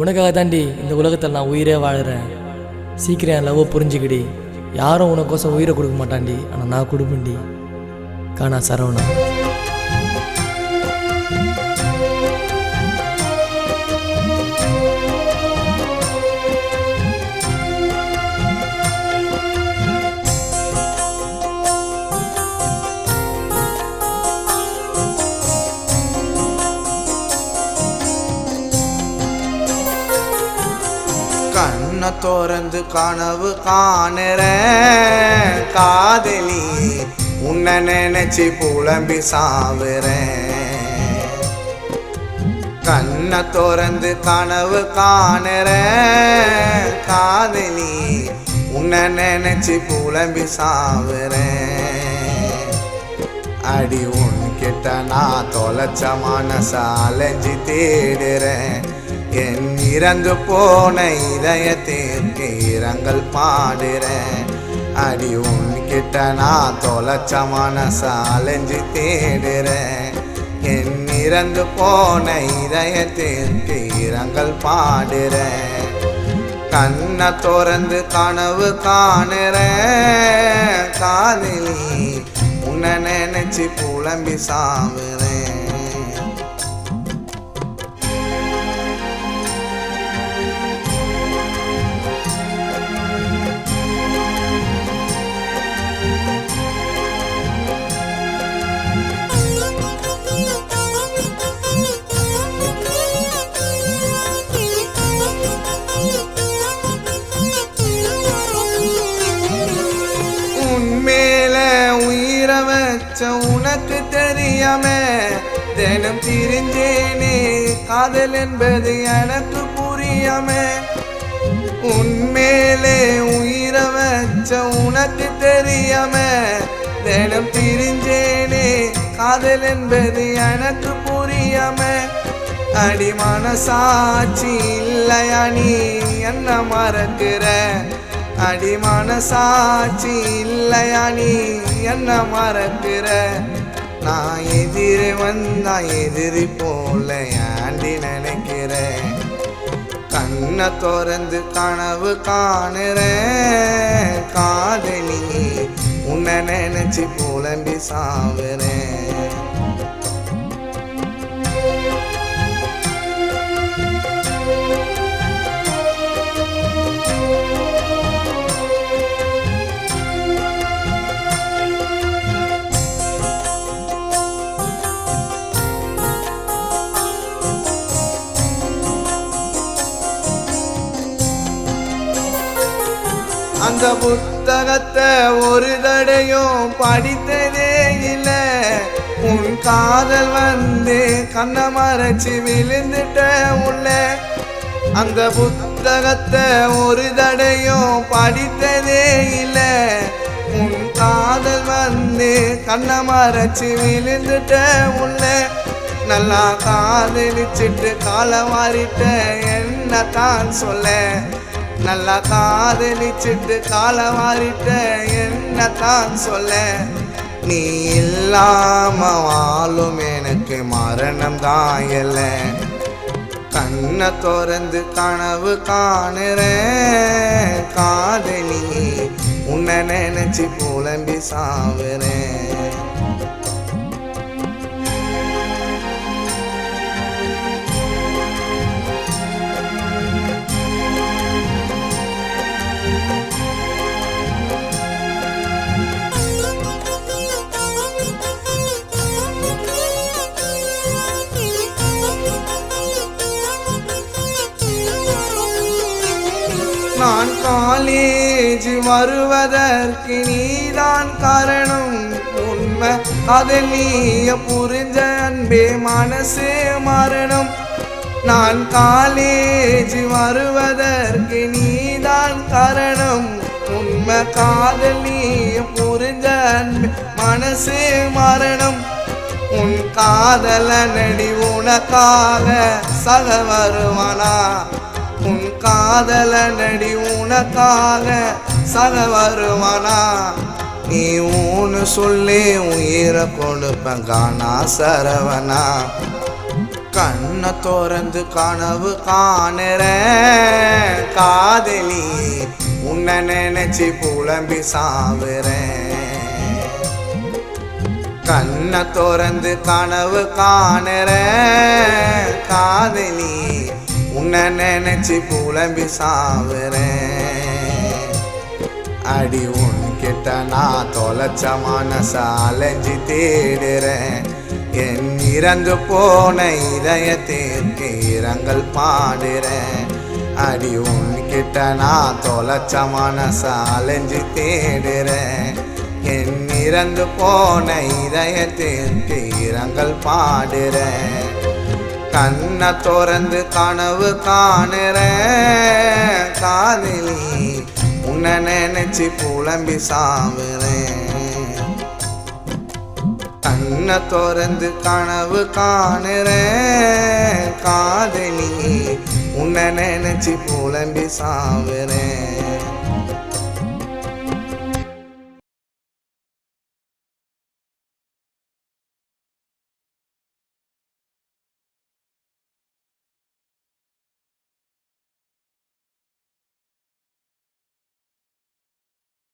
உனக்காக தாண்டி இந்த உலகத்தில் நான் உயிரே வாழுறேன். சீக்கிரம் என் லவ்வை புரிஞ்சுக்கிடி. யாரும் உனக்கோசம் உயிரை கொடுக்க மாட்டான்டி, ஆனால் நான் கொடுப்பேன்டி. காணா சரவணா. கண்ணை திறந்து கனவு காணுறேன் காதலி, உன்னை நினைச்சு புலம்பி சாவுறேன். கண்ணை திறந்து கனவு காணுறேன் காதலி, உன்னை நினைச்சு புலம்பி சாவுறேன். அடி உன்கிட்ட நான் தொலைச்ச மனச அலைஞ்சி தேடுறேன். என் இறந்து போன இதயத்திற்கு இரங்கல் பாடுறேன். அடி உன்கிட்ட நான் தொலைச்ச மனச அலைஞ்சு தேடுறேன். என் இறந்து போன இதயத்திற்கு இரங்கல் பாடுறேன். கண்ணை திறந்து கனவு காணுறேன் காதலி, உன்னை நினைச்சு புலம்பி சாவுறேன். உன்மேல உயிரை வச்ச உனக்கு தெரியாம தினம் திரிஞ்சேனே காதல் என்பது எனக்கு புரியாம. உன்மேலே உயிரை வச்ச உனக்கு தெரியாம தினம் திரிஞ்சேனே காதல் என்பது எனக்கு புரியாம. அடி மனசாட்சி இல்லையா நீ என்ன மறக்கிற? அடி மனசாட்சி இல்லையா நீ என்ன மறக்கிற? நான் எதிரே வந்தா எதிரி போல ஏண்டி நினைக்கிறேன். கண்ணை திறந்து கனவு காணுறேன் காதலி, உன்னை நினைச்சு புலம்பி சாவுறேன். அந்த புத்தகத்தை ஒரு தடையும் படித்ததே இல்லை. உன் காதல் வந்து கண்ணை மறைச்சு விழுந்துட்ட உள்ள. அந்த புத்தகத்தை ஒரு தடையும் படித்ததே இல்லை. உன் காதல் வந்து கண்ணை மறைச்சு விழுந்துட்ட உள்ள. நல்லா காதலிச்சிட்டு காலை மாறிட்ட என்ன தான் சொல்ல. நல்லா காதலிச்சிட்டு காலை மாறிட்ட என்ன தான் சொல்ல. நீ இல்லாம வாழும் எனக்கு மரணம் தான் இல்லை. கண்ணை திறந்து கனவு காணுறேன் காதலி, உன்னை நினைச்சு புலம்பி சாவுறேன். நான் காலேஜ் வருவதற்கு நீதான் காரணம். உண்மை அதில் நீய புரிஞ்ச அன்பே மனசே மரணம். நான் காலேஜ் வருவதற்கு நீதான் காரணம். உண்மை காதல் நீய புரிஞ்ச அன்பே மனசே மரணம். உன் காதல நடி உனக்காக சக வருவானா? உன் காதல நடி உனக்காக சக வருவானா? நீ ஊன்னு சொல்லி உயிரை கொடுப்பேன் காணா சரவணா. கண்ணை திறந்து கனவு காணுறேன் காதலி உன்னை நினைச்சு புலம்பி சாவுறேன் கண்ணை திறந்து கனவு காணுறேன் காதலி உன்னை நினைச்சு புலம்பி சாவுறேன் அடி உன்கிட்ட நான் தொலைச்ச மனச அலைஞ்சி தேடுறேன் என் இறந்து போன இதயத்திற்கு இரங்கல் பாடுறேன் அடி உன்கிட்ட நான் தொலைச்ச மனச அலைஞ்சி தேடுறேன் என் இறந்து போன இதயத்திற்கு இரங்கல் பாடுறேன் கண்ணை திறந்து கனவு காணுறேன் காதலி உன்னை நினைச்சு புலம்பி சாவுறேன் கண்ணை திறந்து கனவு காணுறேன் காதலி உன்னை நினைச்சு புலம்பி சாவுறேன்